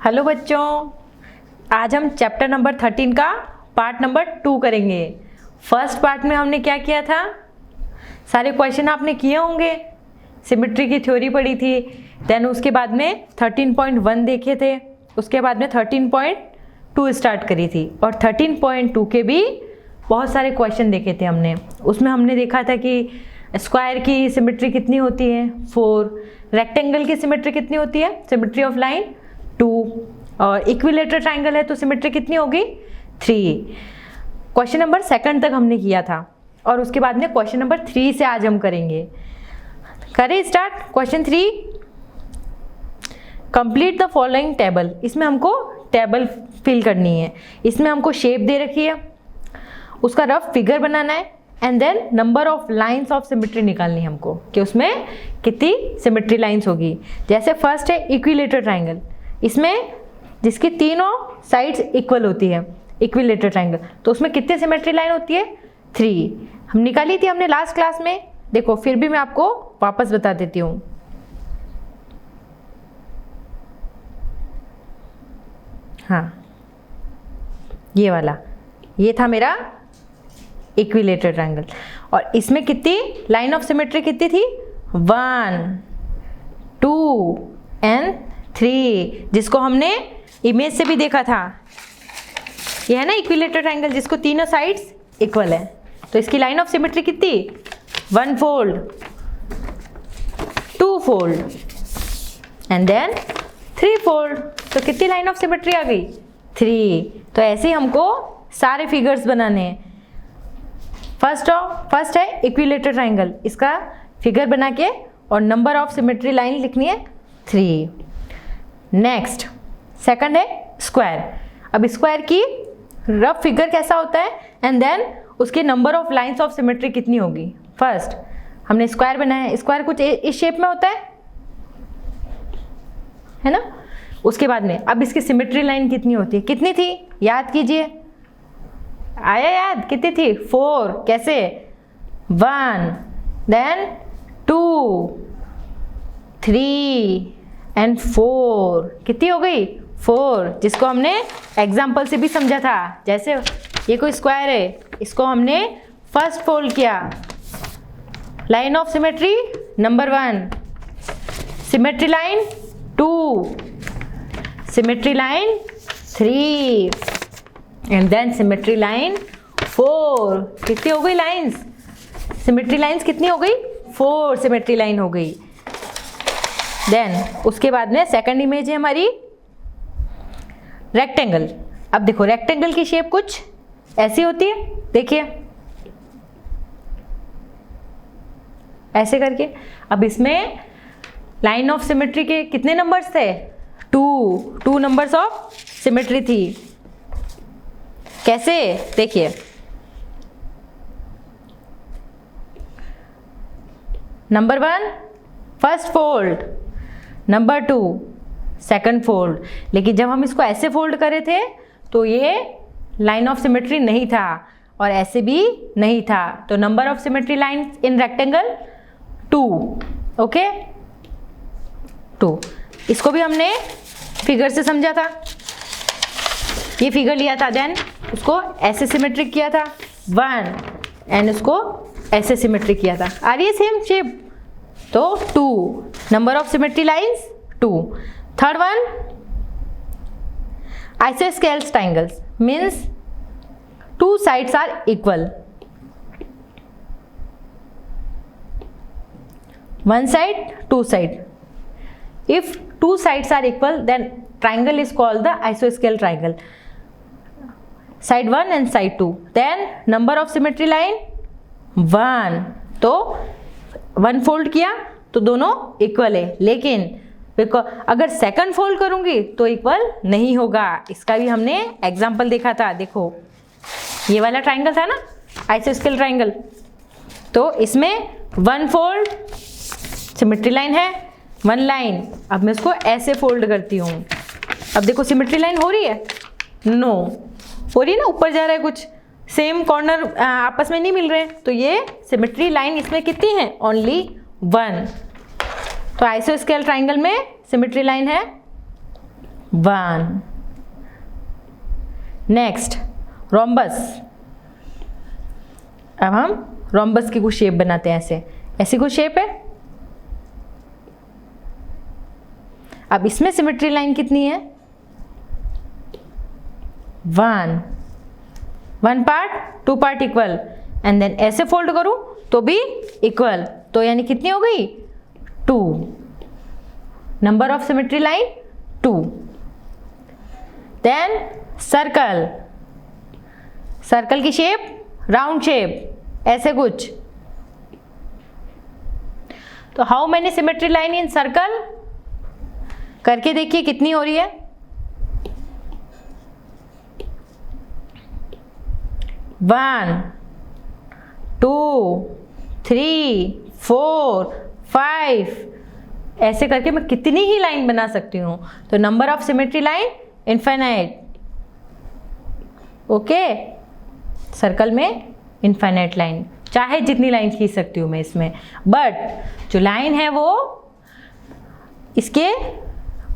Hello बच्चों, आज हम चैप्टर नंबर 13 का पार्ट नंबर 2 करेंगे। फर्स्ट पार्ट में हमने क्या किया था, सारे क्वेश्चन आपने किए होंगे, सिमेट्री की थ्योरी पढ़ी थी, देन उसके बाद में 13.1 देखे थे, उसके बाद में 13.2 स्टार्ट करी थी और 13.2 के भी बहुत सारे क्वेश्चन देखे थे हमने। उसमें हमने देखा था कि स्क्वायर की सिमेट्री कितनी होती है 4, रेक्टेंगल की सिमेट्री कितनी होती है, सिमेट्री ऑफ लाइन 2, और इक्विलेटरल ट्राइंगल है तो सिमेट्री कितनी होगी 3। क्वेश्चन नंबर 2 तक हमने किया था और उसके बाद में क्वेश्चन नंबर 3 से आज हम करेंगे। करें start. Question 3, complete the following table. इसमें हमको टेबल फिल करनी है। इसमें हमको शेप दे रखी है, उसका रफ फिगर बनाना है and then number of lines of symmetry निकालनी है हमको कि उसमें कितनी सिमेट्री लाइंस होगी। जैसे फर्स्ट है इक्विलेटरल ट्राइंगल, इसमें जिसकी तीनों साइड्स इक्वल होती है, इक्विलेटरल ट्राइंगल, तो उसमें कितनी सिमेट्री लाइन होती है 3। हम निकाली थी हमने लास्ट क्लास में। देखो फिर भी मैं आपको वापस बता देती हूँ। हाँ, ये वाला, ये था मेरा इक्विलेटरल ट्राइंगल और इसमें कितनी लाइन ऑफ सिमेट्री कितनी थी 1, 2 एंड 3, जिसको हमने इमेज से भी देखा था। ये है ना इक्विलेटरल ट्राइंगल जिसको तीनों साइड्स इक्वल है, तो इसकी लाइन ऑफ सिमेट्री कितनी 1 fold, 2 fold and then 3 fold. तो कितनी लाइन ऑफ सिमेट्री आ गई 3। तो ऐसे ही हमको सारे फिगर्स बनाने हैं। फर्स्ट है इक्विलेटरल ट्राइंगल, इसका फिगर बना के और नंबर ऑफ सिमेट्री लाइन लिखनी है 3। नेक्स्ट सेकंड है स्क्वायर। अब स्क्वायर की रफ फिगर कैसा होता है एंड देन उसके number of lines of symmetry कितनी होगी। फर्स्ट हमने स्क्वायर बनाया है, स्क्वायर कुछ इस शेप में होता है ना। उसके बाद में अब इसकी सिमेट्री लाइन कितनी होती है, कितनी थी याद कीजिए, आया याद कितनी थी 4। कैसे 1 देन 2 3 एंड 4, कितनी हो गई 4, जिसको हमने एग्जाम्पल से भी समझा था। जैसे ये कोई स्क्वायर है, इसको हमने फर्स्ट फोल्ड किया, line of symmetry number 1, symmetry line 2, symmetry line 3 and then symmetry line 4। कितनी हो गई लाइंस, सिमेट्री लाइंस कितनी हो गई 4 सिमेट्री लाइन हो गई। देन उसके बाद में सेकंड इमेज है हमारी रेक्टेंगल। अब देखो रेक्टेंगल की शेप कुछ ऐसी होती है, देखिए ऐसे करके। अब इसमें लाइन ऑफ सिमेट्री के कितने नंबर्स थे 2 नंबर्स ऑफ सिमेट्री थी। कैसे देखिए, number 1 first fold, number 2 second fold. लेकिन जब हम इसको ऐसे फोल्ड करे थे तो ये लाइन ऑफ सिमेट्री नहीं था और ऐसे भी नहीं था, तो number of symmetry line in rectangle 2। Okay 2। इसको भी हमने फिगर से समझा था, ये फिगर लिया था, देन उसको ऐसे सिमेट्रिक किया था 1 एंड उसको ऐसे सिमेट्रिक किया था। आ रही है सेम शेप, तो 2 number of symmetry lines 2। Third one isosceles triangles means 2 sides are equal, one side 2 side. If 2 sides are equal then triangle is called the isosceles triangle, side 1 and side 2. Then number of symmetry line 1, तो 1 fold किया तो दोनों equal है, लेकिन अगर second fold करूंगी तो equal नहीं होगा। इसका भी हमने एग्जांपल देखा था। देखो ये वाला ट्राइंगल था ना आइसोस्केल ट्राइंगल, तो इसमें 1 फोल्ड सिमेट्री लाइन है 1 लाइन। अब मैं उसको ऐसे फोल्ड करती हूँ, अब देखो सिमेट्री लाइन हो रही है, नो हो रही है ना, ऊपर जा रहा है कुछ, सेम कॉर्नर आपस में नहीं मिल रहे, तो ये सिमेट्री लाइन इसमें कितनी है ओनली 1। तो आइसोस्केल ट्राइंगल में सिमेट्री लाइन है 1. Next rhombus. अब हम रोम्बस की कुछ शेप बनाते हैं, ऐसी कुछ शेप है। अब इसमें सिमेट्री लाइन कितनी है? 1 part, 2 part equal, and then ऐसे फोल्ड करूं तो भी इक्वल, तो यानी कितनी हो गई? 2. Number of symmetry line 2. Then circle, circle की शेप राउंड शेप, ऐसे कुछ। तो how many symmetry line in circle? करके देखिए कितनी हो रही है। 1 2 3 4 5, ऐसे करके मैं कितनी ही लाइन बना सकती हूँ। तो number of symmetry line infinite. Okay, circle में इनफाइनाइट लाइन, चाहे जितनी लाइन खींच सकती हूँ मैं इसमें, बट जो लाइन है वो इसके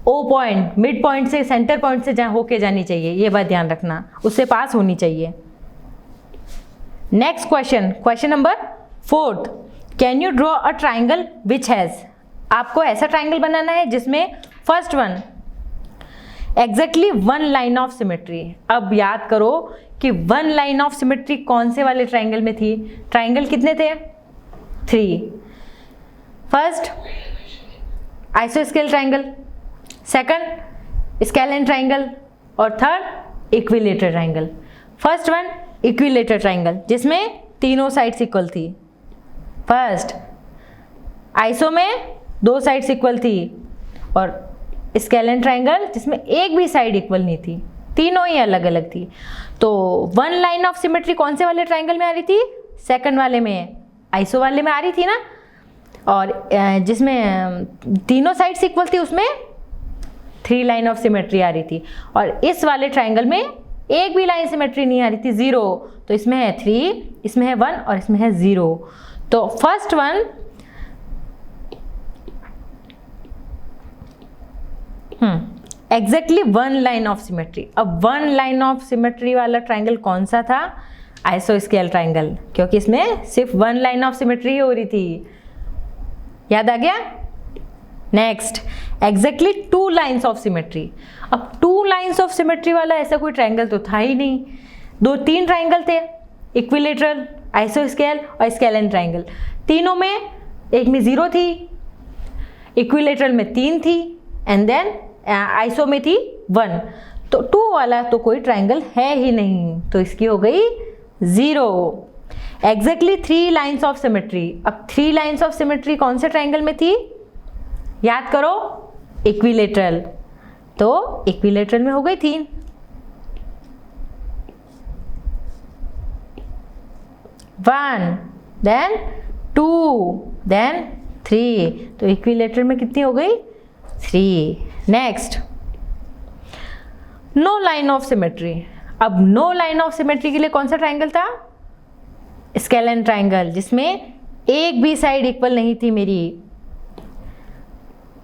ओ पॉइंट, मिड पॉइंट से, सेंटर पॉइंट से होके जानी चाहिए, ये बात ध्यान रखना, उससे पास होनी चाहिए। Next question, question number 4, can you draw a triangle which has, आपको ऐसा ट्राइंगल बनाना है जिसमें first one exactly 1 line of symmetry. अब याद करो कि 1 लाइन ऑफ सिमेट्री कौन से वाले ट्राइंगल में थी? ट्राइंगल कितने थे? 3। फर्स्ट आइसोस्केल ट्राइंगल, सेकंड स्केलेन ट्राइंगल, और third equilateral triangle. First one equilateral triangle जिसमें तीनों साइड्स इक्वल थी। फर्स्ट आइसो में 2 साइड्स इक्वल थी, और स्केलेन ट्राइंगल जिसमें एक भी साइड इक्वल नहीं थी, तीनों ही अलग अलग थी। तो 1 लाइन ऑफ सिमेट्री कौन से वाले ट्राइंगल में आ रही थी? सेकंड वाले में, आइसो वाले में आ रही थी ना, और जिसमें तीनों साइड्स इक्वल थी उसमें 3 लाइन ऑफ सिमेट्री आ रही थी, और इस वाले ट्राइंगल में एक भी लाइन सिमेट्री नहीं आ रही थी, 0। तो इसमें है 3, इसमें है 1 और इसमें है 0। तो first one exactly 1 line of symmetry. अब 1 लाइन ऑफ सिमेट्री वाला ट्राइंगल कौन सा था? आइसोस्केल ट्राइंगल, क्योंकि इसमें सिर्फ 1 लाइन ऑफ सिमेट्री ही हो रही थी। याद आ गया? Next exactly 2 lines of symmetry. अब 2 लाइन्स ऑफ सिमेट्री वाला ऐसा कोई ट्राइंगल तो था ही नहीं। 2-3 ट्राइंगल थे, इक्विलेटरल, आइसोस्केल और स्केलेन ट्राइंगल। तीनों में एक में 0 थी, इक्विलेटरल में 3 थी, एंड देन आइसो में थी 1। तो 2 वाला तो कोई ट्राइंगल है ही नहीं, तो इसकी हो गई 0। Exactly 3 lines of symmetry. अब 3 लाइन्स ऑफ सिमेट्री कौन से ट्राइंगल में थी? याद करो, इक्विलेटरल। तो इक्विलेटरल में हो गई 3। 1 देन 2 देन 3, तो इक्विलेटरल में कितनी हो गई? 3। Next no line of symmetry. अब नो लाइन ऑफ सिमेट्री के लिए कौन सा ट्राइंगल था? स्केलेन ट्राइंगल, जिसमें एक भी साइड इक्वल नहीं थी मेरी।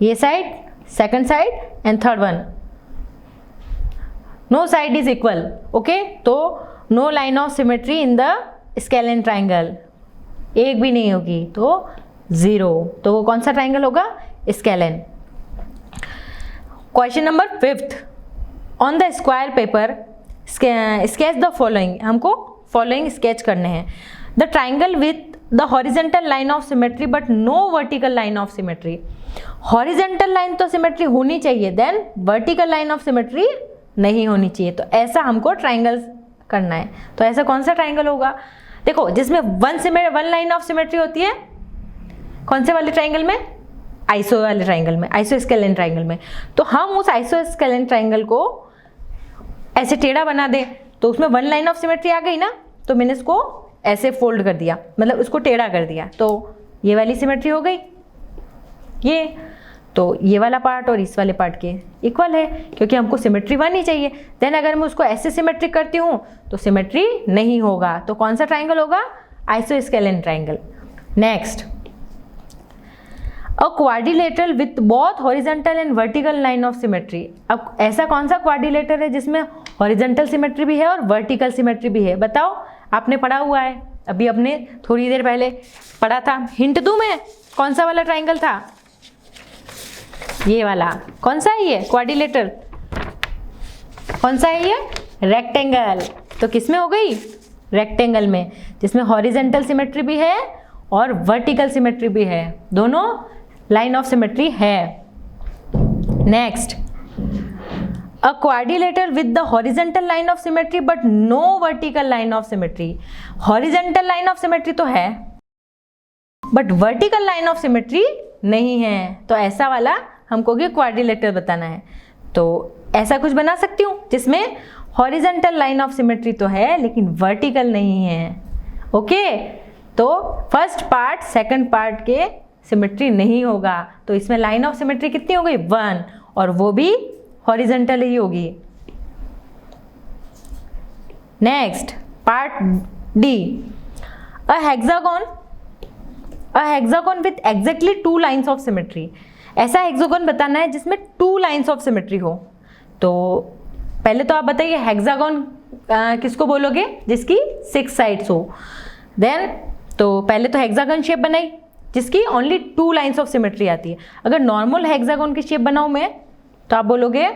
ये side, second side and third one, no side is equal. Okay, तो no line of symmetry in the scalene triangle, एक भी नहीं होगी तो 0। तो वो कौन सा ट्राइंगल होगा? Scalene. Question number 5, on the square paper sketch the following. हमको फॉलोइंग स्केच करने हैं। The triangle with the horizontal line of symmetry but no vertical line of symmetry. Horizontal line तो सिमेट्री होनी चाहिए, then vertical line of symmetry नहीं होनी चाहिए। तो ऐसा हमको ट्राइंगल करना है। तो ऐसा कौन सा ट्राइंगल होगा? देखो, जिसमें 1 लाइन ऑफ सिमेट्री होती है, कौन से वाले ट्राइंगल में? आइसो वाले ट्राइंगल में, आइसोस्केलेन ट्राइंगल में। तो हम उस आइसोस्केलेन ट्राइंगल को ऐसे टेढ़ा बना दें, तो उसमें 1 लाइन ऑफ सिमेट्री आ गई ना, तो मैंने इसको ऐसे फोल्ड कर दिया, मतलब उसको टेढ़ा कर दिया, तो ये वाली सिमेट्री हो गई। ये तो ये वाला पार्ट और इस वाले पार्ट के इक्वल है, क्योंकि हमको सिमेट्री 1 ही चाहिए। देन अगर मैं उसको ऐसे सिमेट्रिक करती हूँ तो सिमेट्री नहीं होगा। तो कौन सा ट्राइंगल होगा? Isosceles triangle. Next, a quadrilateral with both horizontal and vertical line of symmetry. अब ऐसा कौन सा क्वाड्रिलेटर है जिसमें हॉरिजॉन्टल सिमेट्री भी है और वर्टिकल सिमेट्री भी है? बताओ, आपने पढ़ा हुआ है, अभी अपने थोड़ी देर पहले पढ़ा था। हिंट दूं मैं, कौन सा वाला ट्राइंगल था? ये वाला। कौन सा है ये क्वाड्रिलेटर? कौन सा है ये? रेक्टेंगल। तो किसमें हो गई? रेक्टेंगल में, जिसमें हॉरिजॉन्टल सिमेट्री भी है और वर्टिकल सिमेट्री भी है, दोनों लाइन ऑफ सिमेट्री है। Next, a quadrilateral with the horizontal line of symmetry but no vertical line of symmetry. Horizontal line of symmetry तो है but vertical line of symmetry नहीं है, तो ऐसा वाला हमको कि क्वाड्रिलेटर बताना है। तो ऐसा कुछ बना सकती हूँ जिसमें हॉरिजॉन्टल लाइन ऑफ सिमेट्री तो है लेकिन वर्टिकल नहीं है। ओके, तो फर्स्ट पार्ट सेकंड पार्ट के सिमेट्री नहीं होगा, तो इसमें लाइन ऑफ सिमेट्री कितनी हो गई? 1, और वो भी हॉरिजॉन्टल ही होगी। Next, part D, a hexagon with exactly 2 lines of symmetry. ऐसा हेक्सागोन बताना है जिसमें 2 लाइन्स ऑफ सिमेट्री हो। तो पहले तो आप बताइए हेक्सागोन किसको बोलोगे? जिसकी 6 साइड्स हो। देन तो पहले तो हेक्सागोन शेप बनाई जिसकी ओनली 2 लाइन्स ऑफ सिमेट्री आती है। अगर नॉर्मल हेक्सागोन की शेप बनाऊं मैं तो आप बोलोगे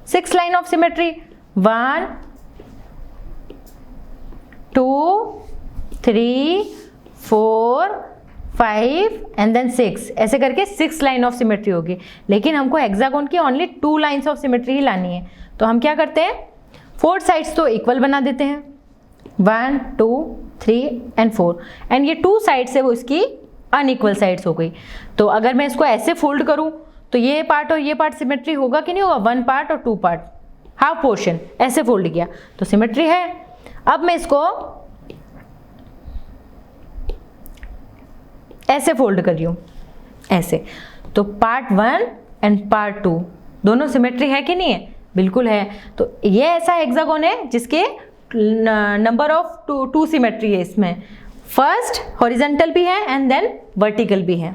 6 line of symmetry, 1 2 3 4 5 and then 6, ऐसे करके 6 लाइन ऑफ सिमेट्री होगी। लेकिन हमको हेक्सागोन की ओनली 2 लाइन्स ऑफ सिमेट्री ही लानी है, तो हम क्या करते हैं? 4 साइड्स तो इक्वल बना देते हैं, 1 2 3 एंड 4, एंड ये 2 साइड्स है वो इसकी अनइक्वल साइड्स हो गई। तो अगर मैं इसको ऐसे फोल्ड करूं तो ये पार्ट और ये पार्ट सिमेट्री होगा कि नहीं होगा? 1 पार्ट और 2 पार्ट, हाफ पोर्शन ऐसे फोल्ड किया तो सिमेट्री है। अब मैं इसको ऐसे फोल्ड कर रही हूँ, ऐसे, तो पार्ट 1 एंड पार्ट 2 दोनों सिमेट्री है कि नहीं है? बिल्कुल है। तो ये ऐसा हेक्सागोन है जिसके नंबर ऑफ 2 सिमेट्री है। इसमें फर्स्ट हॉरिजॉन्टल भी है एंड देन वर्टिकल भी है।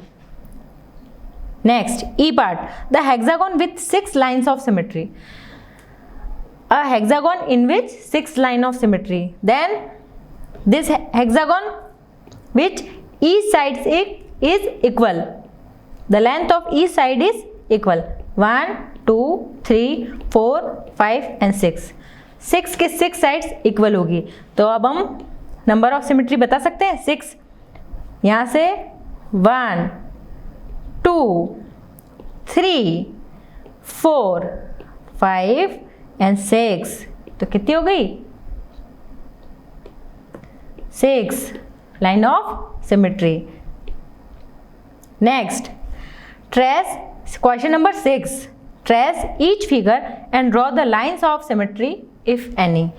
Next, E part, the hexagon with 6 lines of symmetry. A hexagon in which 6 line of symmetry, then this hexagon which each sides is equal, the length of each side is equal, 1 2 3 4 5 and 6 के 6 sides equal होगी। तो अब हम number of symmetry बता सकते हैं 6। यहाँ से 1 2 3 4 5 एंड 6, तो कितनी हो गई? 6 line of symmetry. Next, trace, question number 6, trace each figure and draw the lines of symmetry if any.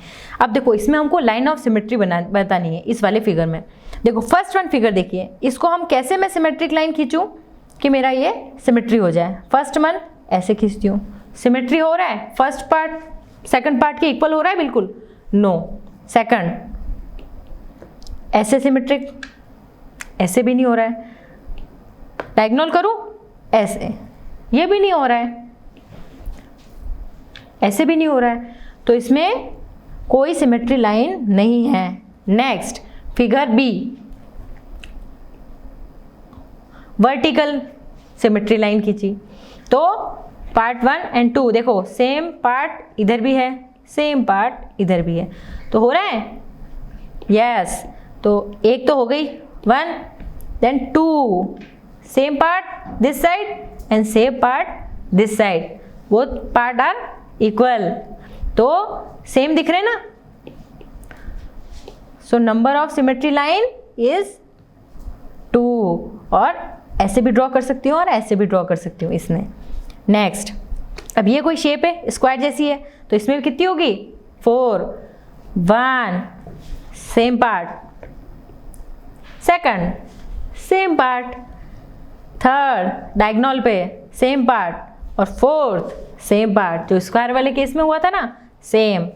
अब देखो इसमें हमको लाइन ऑफ सिमेट्री बतानी है इस वाले फिगर में। देखो फर्स्ट वन फिगर देखिए, इसको हम कैसे मैं सिमेट्रिक लाइन खींचूं कि मेरा ये सिमेट्री हो जाए? फर्स्ट वन ऐसे खींचती हूँ, सिमेट्री हो रहा है? फर्स्ट पार्ट सेकंड पार्ट के इक्वल हो रहा है? बिल्कुल नो। सेकंड ऐसे सिमेट्रिक, ऐसे भी नहीं हो रहा है। डायगोनल करूं? ऐसे, ये भी नहीं हो रहा है, ऐसे भी नहीं हो रहा है, तो इसमें कोई सिमेट्री लाइन नहीं है। Next, figure B, vertical symmetry line खींची, तो पार्ट 1 एंड 2 देखो सेम पार्ट इधर भी है, सेम पार्ट इधर भी है, तो हो रहा है? यस। तो एक तो हो गई 1, then 2, same part this side and same part this side, both part are equal, तो सेम दिख रहे हैं ना। So number of symmetry line is 2, और ऐसे भी ड्रॉ कर सकती हूँ और ऐसे भी ड्रॉ कर सकती हूँ इसमें। नेक्स्ट, अब ये कोई शेप है स्क्वायर जैसी है, तो इसमें भी कितनी होगी? 4, 1 same part, second same part, third diagonal पे सेम पार्ट, और फोर्थ सेम पार्ट, जो स्क्वायर वाले केस में हुआ था ना सेम।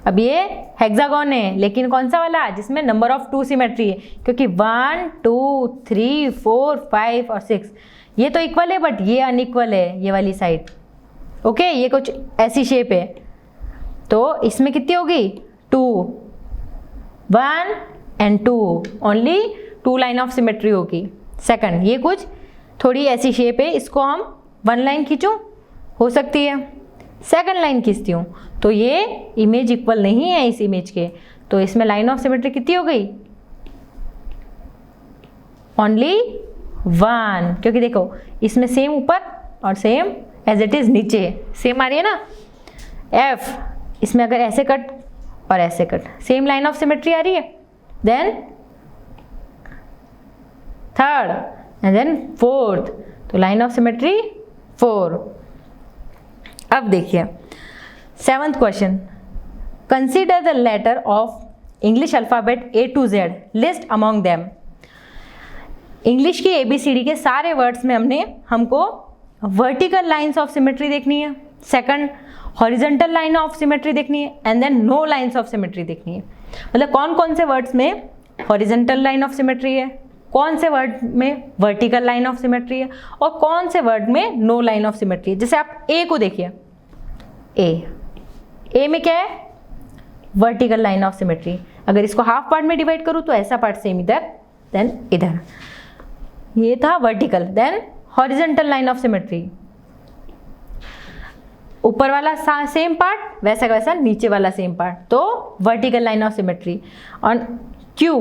अब ये हेक्सागोन है, लेकिन कौन सा वाला, जिसमें नंबर ऑफ 2 सिमेट्री है, क्योंकि 1 2 3 4 5 और 6 ये तो इक्वल है, बट ये अनइक्वल है ये वाली साइड। ओके, ये कुछ ऐसी शेप है, तो इसमें कितनी होगी 2, 1 and 2, only 2 line of symmetry होगी। सेकंड, ये कुछ थोड़ी ऐसी शेप है, इसको हम 1 लाइन खींचूं, हो सकती है, सेकंड लाइन खींचती हूँ, तो ये इमेज इक्वल नहीं है इस इमेज के, तो इसमें लाइन ऑफ सिमेट्री कितनी हो गई, ओनली 1, क्योंकि देखो इसमें सेम ऊपर और सेम एज इट इज नीचे सेम आ रही है ना। F, इसमें अगर ऐसे कट और ऐसे cut, same line of symmetry आ रही है। Then third and then fourth, तो लाइन ऑफ सिमेट्री 4। अब देखिए 7th question, consider the letter of English alphabet A to Z, list among them. English की ABCD के सारे वर्ड्स में हमको वर्टिकल लाइन्स ऑफ सिमेट्री देखनी है, second horizontal line of symmetry देखनी है, and then no lines of symmetry देखनी है। मतलब कौन कौन से वर्ड्स में हॉरिजॉन्टल लाइन ऑफ सिमेट्री है, कौन से वर्ड में वर्टिकल लाइन ऑफ सिमेट्री है, और कौन से वर्ड में नो लाइन ऑफ सिमेट्री है। जैसे आप ए को देखिए, ए में क्या है, वर्टिकल लाइन ऑफ सिमेट्री। अगर इसको हाफ पार्ट में डिवाइड करूँ तो ऐसा पार्ट सेम इधर, देन इधर, ये था vertical. Then horizontal line of symmetry, ऊपर वाला सेम पार्ट वैसा का वैसा, नीचे वाला सेम पार्ट, तो वर्टिकल लाइन ऑफ सिमेट्री। और Q,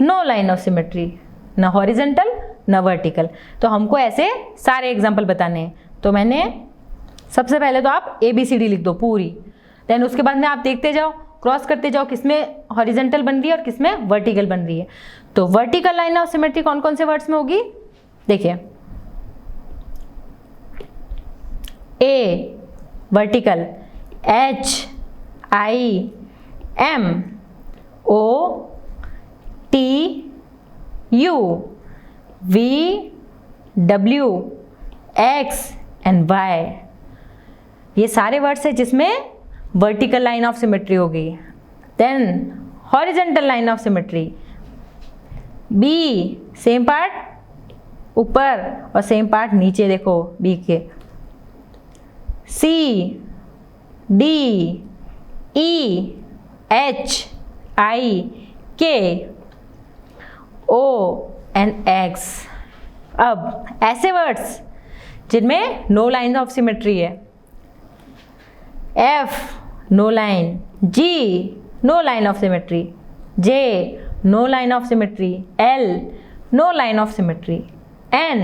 no line of symmetry, ना हॉरिजॉन्टल ना वर्टिकल। तो हमको ऐसे सारे एग्जांपल बताने हैं। तो मैंने सबसे पहले तो आप ABCD लिख दो पूरी, देन उसके बाद में आप देखते जाओ, क्रॉस करते जाओ किसमें हॉरिजॉन्टल बन रही है और किसमें वर्टिकल बन रही है। तो वर्टिकल लाइन ऑफ सिमेट्री कौन कौन से वर्ड्स में होगी, देखिए A vertical, HIMOTU VW X and Y, ये सारे वर्ड्स है जिसमें वर्टिकल लाइन ऑफ सिमेट्री होगी। Then horizontal line of symmetry, B same part ऊपर और सेम पार्ट नीचे, देखो B के, C D E H I K O and X। अब ऐसे वर्ड्स जिनमें नो लाइन ऑफ सिमेट्री है, F no line, G no line of symmetry, J no line of symmetry, L no line of symmetry, N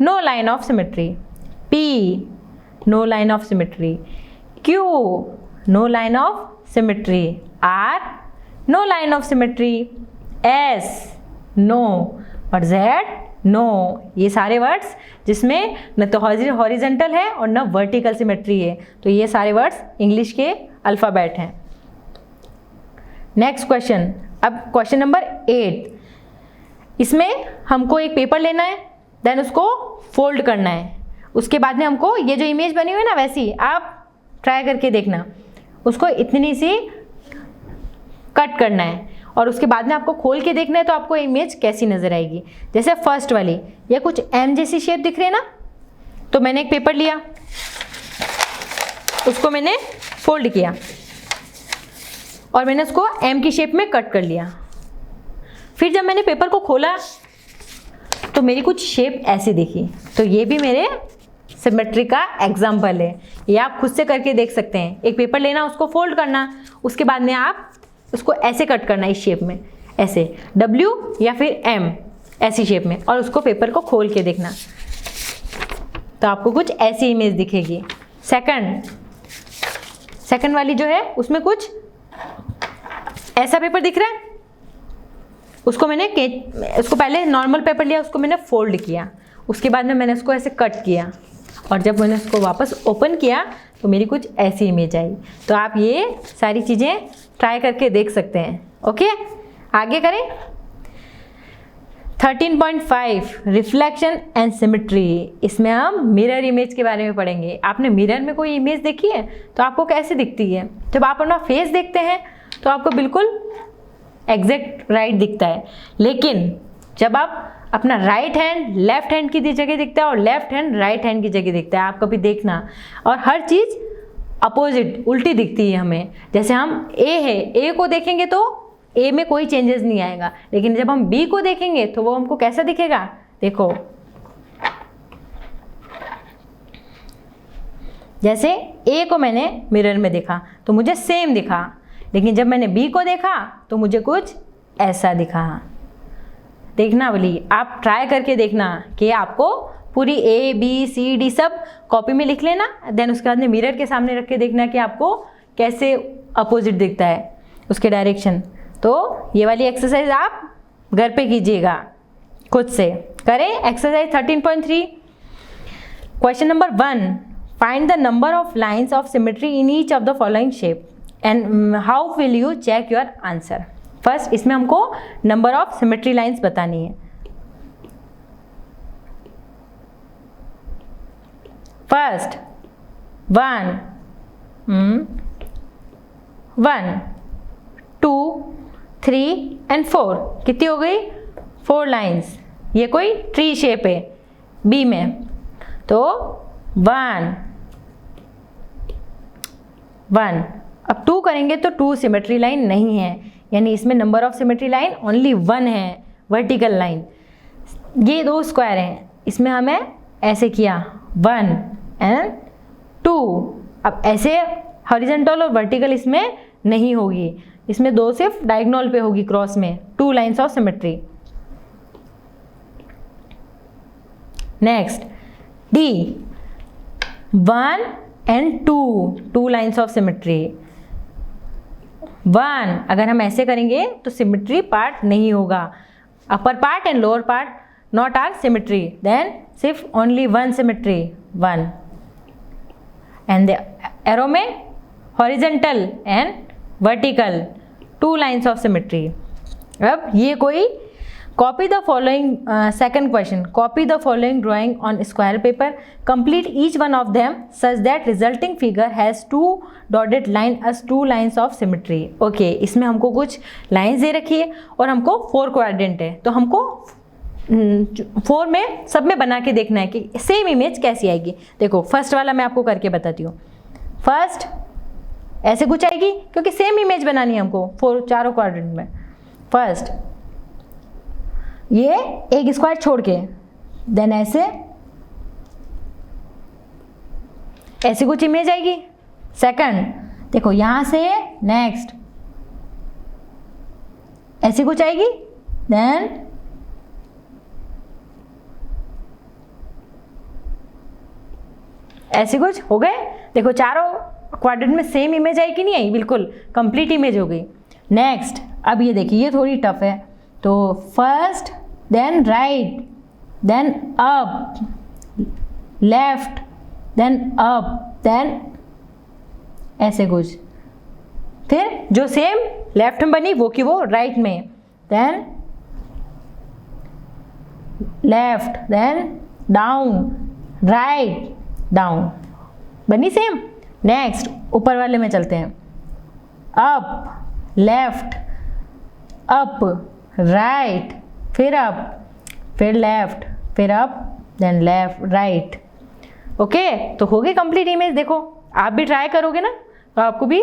no line of symmetry, P no line of symmetry, Q no line of symmetry, R no line of symmetry, S no और Z no. ये सारे words जिसमें न तो horizontal है और न vertical symmetry है, तो ये सारे वर्ड्स इंग्लिश के अल्फ़ाबेट हैं। नेक्स्ट क्वेश्चन, अब क्वेश्चन नंबर 8, इसमें हमको एक पेपर लेना है, देन उसको फोल्ड करना है। उसके बाद में हमको ये जो इमेज बनी हुई है ना, वैसी आप ट्राई करके देखना, उसको इतनी सी कट करना है और उसके बाद में आपको खोल के देखना है तो आपको इमेज कैसी नज़र आएगी। जैसे फर्स्ट वाली, ये कुछ M जैसी शेप दिख रही है ना, तो मैंने एक पेपर लिया, उसको मैंने फोल्ड किया और मैंने उसको M की शेप में कट कर लिया। फिर जब मैंने पेपर को खोला तो मेरी कुछ शेप ऐसी दिखी, तो ये भी मेरे सिमेट्री का एग्जाम्पल है। ये आप खुद से करके देख सकते हैं। एक पेपर लेना, उसको फोल्ड करना, उसके बाद में आप उसको ऐसे कट करना इस शेप में, ऐसे W या फिर M ऐसी शेप में, और उसको पेपर को खोल के देखना तो आपको कुछ ऐसी इमेज दिखेगी। सेकंड वाली जो है उसमें कुछ ऐसा पेपर दिख रहा है, उसको पहले नॉर्मल पेपर लिया, उसको मैंने फोल्ड किया, उसके बाद में मैंने उसको ऐसे कट किया और जब मैंने उसको वापस ओपन किया तो मेरी कुछ ऐसी इमेज आई। तो आप ये सारी चीज़ें ट्राई करके देख सकते हैं। ओके, आगे करें। 13.5 रिफ्लेक्शन एंड सिमेट्री। इसमें हम मिरर इमेज के बारे में पढ़ेंगे। आपने मिरर में कोई इमेज देखी है तो आपको कैसे दिखती है? जब आप अपना फेस देखते हैं तो आपको बिल्कुल एग्जैक्ट राइट दिखता है, लेकिन जब आप अपना राइट हैंड लेफ्ट हैंड की जगह दिखता है और लेफ्ट हैंड राइट हैंड की जगह दिखता है। आप कभी देखना, और हर चीज़ अपोजिट उल्टी दिखती है हमें। जैसे हम ए है, ए को देखेंगे तो ए में कोई चेंजेस नहीं आएगा, लेकिन जब हम बी को देखेंगे तो वो हमको कैसा दिखेगा? देखो, जैसे ए को मैंने मिरर में देखा तो मुझे सेम दिखा, लेकिन जब मैंने बी को देखा तो मुझे कुछ ऐसा दिखा। देखना बोली, आप ट्राई करके देखना कि आपको पूरी ए बी सी डी सब कॉपी में लिख लेना, देन उसके बाद में मिरर के सामने रख के देखना कि आपको कैसे अपोजिट दिखता है उसके डायरेक्शन। तो ये वाली एक्सरसाइज आप घर पे कीजिएगा, खुद से करें। Exercise 13.3 question number 1, find the number of lines of symmetry in each of the following shape and how will you check your answer. First इसमें हमको नंबर ऑफ सिमेट्री लाइन्स बतानी है। फर्स्ट 1 2 3 एंड 4, कितनी हो गई? 4 लाइन्स। ये कोई tree shape है बी में, तो 1 1। अब 2 करेंगे तो 2 सिमेट्री लाइन नहीं है, यानी इसमें number of symmetry line only 1 है, वर्टिकल लाइन। ये 2 स्क्वायर हैं, इसमें हमें ऐसे किया 1 एंड 2। अब ऐसे हॉरिजॉन्टल और वर्टिकल इसमें नहीं होगी, इसमें 2 सिर्फ डायगोनल पे होगी, क्रॉस में 2 lines of symmetry. Next D 1 and 2 lines of symmetry. 1 अगर हम ऐसे करेंगे तो सिमेट्री पार्ट नहीं होगा, upper part and lower part not are symmetry, then सिर्फ ओनली 1 सिमेट्री 1 एंड एरो में horizontal and vertical 2 lines of symmetry. अब ये कोई copy the following, second question, copy the following drawing on square paper, complete each one of them such that resulting figure has 2 dotted line as 2 lines of symmetry. Okay, इसमें हमको कुछ lines they रखी है और हमको 4 quadrant है, तो हमको 4 में सब में बना के देखना है कि सेम इमेज कैसी आएगी। देखो फर्स्ट वाला मैं आपको करके बताती हूँ। फर्स्ट ऐसे कुछ आएगी क्योंकि सेम इमेज बनानी है हमको 4 चारों क्वाड्रेंट में। फर्स्ट ये एक स्क्वायर छोड़ के, देन ऐसे कुछ इमेज आएगी। सेकंड देखो यहां से नेक्स्ट ऐसी कुछ आएगी, देन ऐसे कुछ हो गए। देखो चारों क्वाड्रेंट में सेम इमेज आई कि नहीं आई? बिल्कुल कंप्लीट इमेज हो गई। नेक्स्ट अब ये देखिए, ये थोड़ी टफ है, तो first then right then up left then up then ऐसे कुछ, फिर जो सेम लेफ्ट में बनी वो की वो राइट में, then left then down right down, बनी सेम। नेक्स्ट ऊपर वाले में चलते हैं, अप लेफ्ट अप राइट फिर अप फिर लेफ्ट फिर up then left right. Okay, तो हो गई कंप्लीट इमेज। देखो आप भी ट्राई करोगे ना तो आपको भी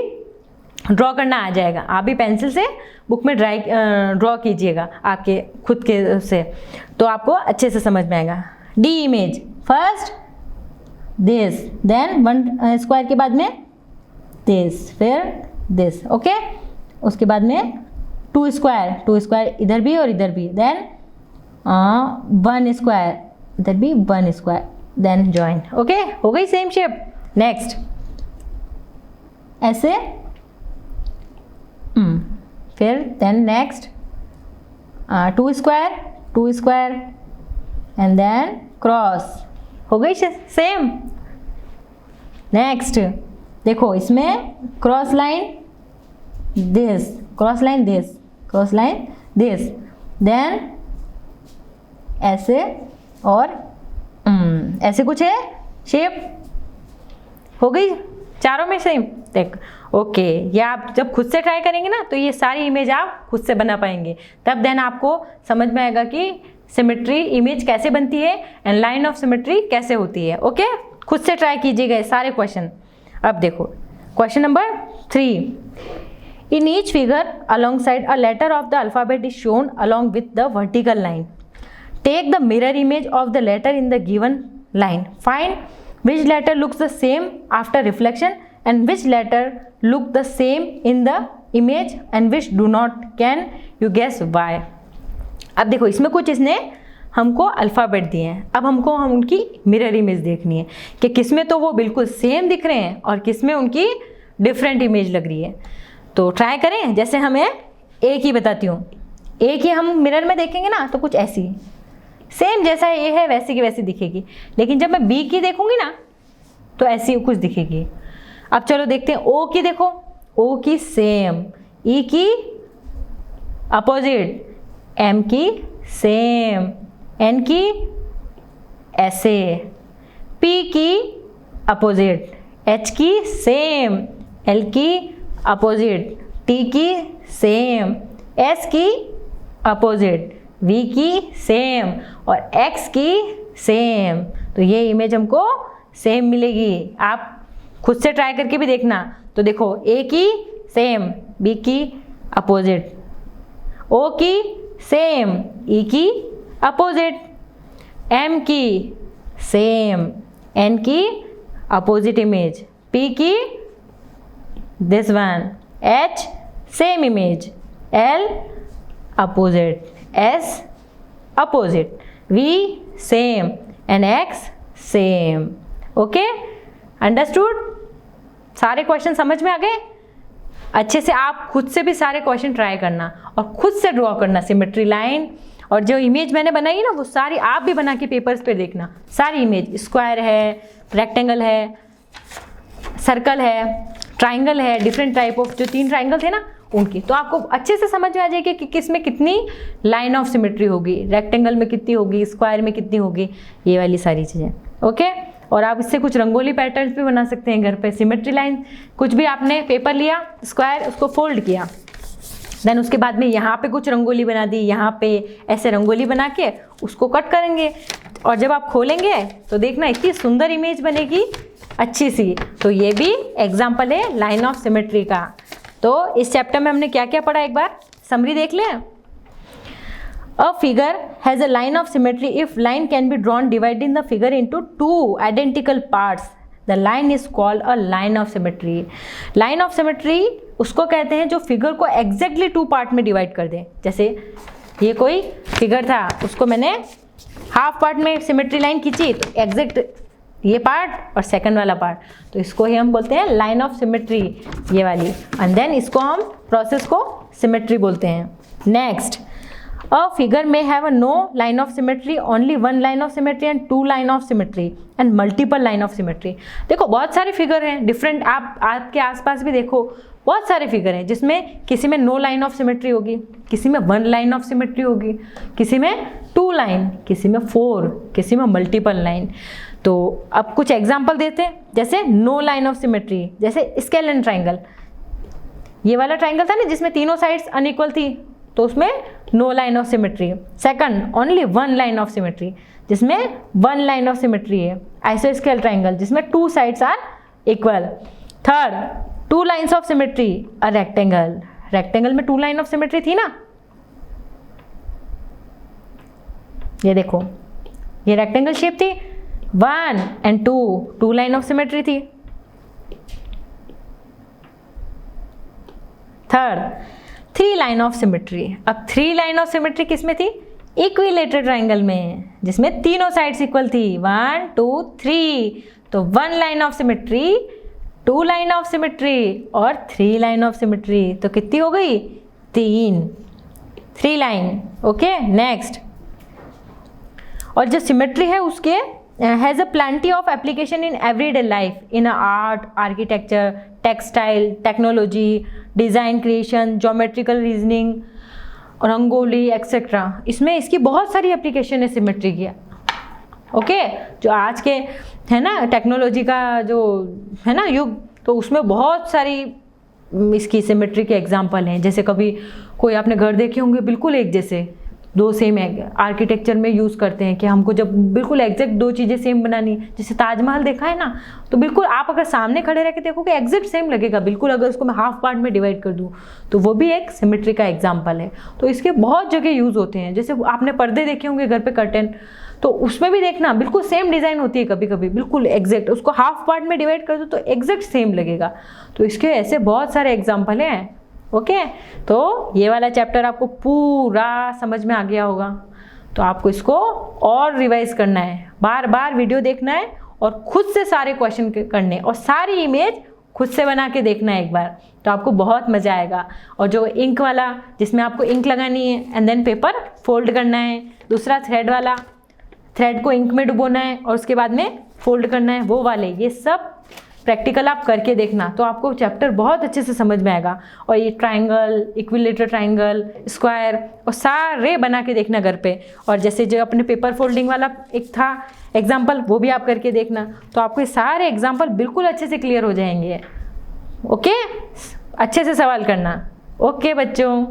ड्रॉ करना आ जाएगा। आप भी पेंसिल से बुक में ड्रॉ कीजिएगा आपके खुद के से, तो आपको अच्छे से समझ में आएगा। D image, first this then 1 square के बाद में दिस फिर दिस। ओके, उसके बाद में 2 स्क्वायर इधर भी और इधर भी, देन 1 स्क्वायर इधर भी 1 स्क्वायर, देन जॉइन। ओके, हो गई सेम शेप। नेक्स्ट ऐसे फिर then next 2 square and then cross, हो गई सेम। नेक्स्ट देखो इसमें cross line this cross line this cross line this, then ऐसे और ऐसे कुछ है शेप, हो गई चारों में सेम। देख ओके, ये आप जब खुद से ट्राई करेंगे ना तो ये सारी इमेज आप खुद से बना पाएंगे, तब देन आपको समझ में आएगा कि सिमेट्री इमेज कैसे बनती है एंड लाइन ऑफ सिमेट्री कैसे होती है। ओके, खुद से ट्राई कीजिएगा सारे क्वेश्चन। अब देखो question number 3, in each figure along side a letter of the alphabet is shown along with the vertical line, take the mirror image of the letter in the given line, find which letter looks the same after reflection and which letter look the same in the image and which do not, can you guess why। अब देखो इसमें कुछ इसने हमको alphabet दिए हैं, अब हमको उनकी मिरर इमेज देखनी है कि किसमें तो वो बिल्कुल सेम दिख रहे हैं और किसमें उनकी डिफरेंट इमेज लग रही है। तो ट्राई करें, जैसे हमें एक ही बताती हूँ, एक ही हम मिरर में देखेंगे ना तो कुछ ऐसी सेम जैसा ए है वैसी की वैसी दिखेगी, लेकिन जब मैं बी की देखूंगी ना तो ऐसी कुछ दिखेगी। अब चलो देखते हैं ओ की, देखो ओ की सेम, ई की अपोजिट, एम की सेम, एन की ऐसे, पी की अपोजिट, एच की सेम, एल की अपोजिट, टी की सेम, एस की अपोजिट, V की सेम और X की सेम। तो ये इमेज हमको सेम मिलेगी। आप खुद से ट्राई करके भी देखना। तो देखो A की सेम, B की अपोजिट, O की सेम, E की अपोजिट, M की सेम, N की अपोजिट इमेज, P की this one, H same image, L opposite, S opposite, V same and X same। Okay, understood? सारे क्वेश्चन समझ में आ गए? अच्छे से आप खुद से भी सारे क्वेश्चन ट्राई करना और खुद से ड्रॉ करना सिमेट्री लाइन, और जो इमेज मैंने बनाई है ना वो सारी आप भी बना के पेपर्स पे देखना। सारी इमेज, स्क्वायर है, रेक्टेंगल है, सर्कल है, ट्राइंगल है, डिफरेंट टाइप ऑफ जो 3 ट्राइंगल थे ना उनकी, तो आपको अच्छे से समझ में आ जाएगी कि किस में कितनी लाइन ऑफ सिमेट्री होगी, रेक्टेंगल में कितनी होगी, स्क्वायर में कितनी होगी, ये वाली सारी चीज़ें। ओके, और आप इससे कुछ रंगोली पैटर्न्स भी बना सकते हैं घर पे। सिमेट्री लाइन, कुछ भी आपने पेपर लिया स्क्वायर, उसको फोल्ड किया, देन उसके बाद में यहाँ पे कुछ रंगोली बना दी, यहाँ पे ऐसे रंगोली बना के उसको कट करेंगे, और जब आप खोलेंगे तो देखना इतनी सुंदर इमेज बनेगी अच्छी सी। तो ये भी एग्जाम्पल है लाइन ऑफ सिमेट्री का। तो इस चैप्टर में हमने क्या क्या पढ़ा, एक बार समरी देख लें। A figure has a line of symmetry if line can be drawn dividing the figure into 2 identical parts, the line is called a line of symmetry. Line of symmetry उसको कहते हैं जो फिगर को exactly 2 part में divide कर दे। जैसे ये कोई फिगर था, उसको मैंने हाफ पार्ट में सिमेट्री लाइन खींची, तो एग्जैक्ट ये पार्ट और सेकंड वाला पार्ट, तो इसको ही हम बोलते हैं लाइन ऑफ सिमेट्री, ये वाली। एंड देन इसको हम प्रोसेस को सिमेट्री बोलते हैं। नेक्स्ट, अ फिगर में have a no line of symmetry, only 1 line of symmetry and 2 line of symmetry and multiple line of symmetry. देखो बहुत सारे फिगर हैं डिफरेंट, आप आपके आसपास भी देखो बहुत सारे फिगर हैं जिसमें किसी में नो लाइन ऑफ सिमेट्री होगी, किसी में 1 लाइन ऑफ सिमेट्री होगी, किसी में 2 लाइन, किसी में 4, किसी में मल्टीपल लाइन। तो अब कुछ एग्जाम्पल देते हैं, जैसे नो लाइन ऑफ सिमेट्री, जैसे स्केलेटन ट्राइंगल, ये वाला ट्राइंगल था ना जिसमें तीनों साइड्स अनइक्वल थी, तो उसमें no line of symmetry. Second, only 1 line of symmetry, जिसमें 1 लाइन ऑफ सिमेट्री है। आइसोस्केल ट्राइंगल, जिसमें 2 sides are equal. Third, 2 lines of symmetry, a rectangle, rectangle में 2 लाइन ऑफ सिमेट्री थी ना, ये देखो ये रेक्टेंगल शेप थी, 1 and 2 लाइन ऑफ सिमेट्री थी। Third, 3 line of symmetry. अब 3 लाइन ऑफ सिमेट्री किस में थी? इक्विलेटरल ट्राइंगल में, जिसमें तीनों साइड्स इक्वल थी, 1 2 3। तो 1 line of symmetry, 2 line of symmetry और 3 लाइन ऑफ सिमेट्री, तो कितनी हो गई? 3 लाइन। ओके, नेक्स्ट, और जो सिमेट्री है उसके has a plenty of application in everyday life, in art, architecture, textile, technology, design creation, geometrical reasoning rangoli etcetera, इसमें इसकी बहुत सारी एप्लीकेशन है सिमेट्री की। ओके, जो आज के है ना टेक्नोलॉजी का जो है ना युग, तो उसमें बहुत सारी इसकी सिमेट्री के एग्जांपल हैं। जैसे कभी कोई आपने घर देखे होंगे बिल्कुल एक जैसे, दो सेम आर्किटेक्चर में यूज़ करते हैं कि हमको जब बिल्कुल एग्जैक्ट दो चीज़ें सेम बनानी, जैसे ताजमहल देखा है ना, तो बिल्कुल आप अगर सामने खड़े रह के देखोगे एग्जैक्ट सेम लगेगा बिल्कुल। अगर उसको मैं हाफ पार्ट में डिवाइड कर दूँ तो वो भी एक सिमेट्री का एग्जाम्पल है। तो इसके बहुत जगह यूज़ होते हैं। जैसे आपने पर्दे देखे होंगे घर पे कर्टेन, तो उसमें भी देखना बिल्कुल सेम डिज़ाइन होती है कभी कभी बिल्कुल एग्जैक्ट, उसको हाफ पार्ट में डिवाइड कर दो तो एग्जैक्ट सेम लगेगा। तो इसके ऐसे बहुत सारे एग्जाम्पल हैं। ओके, तो ये वाला चैप्टर आपको पूरा समझ में आ गया होगा। तो आपको इसको और रिवाइज करना है, बार बार वीडियो देखना है और खुद से सारे क्वेश्चन करने और सारी इमेज खुद से बना के देखना है एक बार, तो आपको बहुत मज़ा आएगा। और जो इंक वाला जिसमें आपको इंक लगानी है एंड देन पेपर फोल्ड करना है, दूसरा थ्रेड वाला, थ्रेड को इंक में डुबोना है और उसके बाद में फोल्ड करना है, वो वाले, ये सब प्रैक्टिकल आप करके देखना, तो आपको चैप्टर बहुत अच्छे से समझ में आएगा। और ये ट्रायंगल, इक्विलेटरल ट्रायंगल, स्क्वायर और सारे बना के देखना घर पे। और जैसे जो अपने पेपर फोल्डिंग वाला एक था एग्जाम्पल, वो भी आप करके देखना, तो आपको ये सारे एग्जाम्पल बिल्कुल अच्छे से क्लियर हो जाएंगे। ओके, अच्छे से सवाल करना। ओके बच्चों।